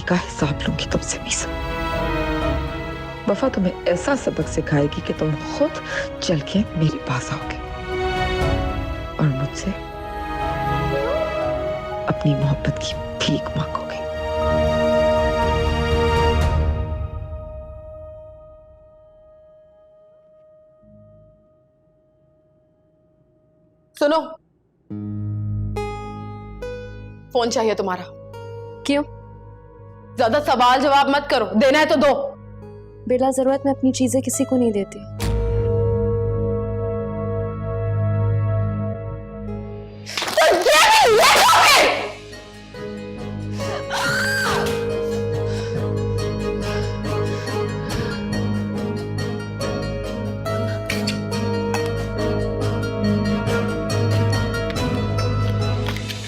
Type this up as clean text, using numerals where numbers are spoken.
का हिसाब लूंगी तुमसे मीसम। वफा तुम्हें ऐसा सबक सिखाएगी कि तुम खुद चल के मेरे पास आओगे और मुझसे अपनी मोहब्बत की भीख मांगोगे। सुनो, फोन चाहिए तुम्हारा। क्यों? ज्यादा सवाल जवाब मत करो, देना है तो दो। बिला जरूरत मैं अपनी चीजें किसी को नहीं देती।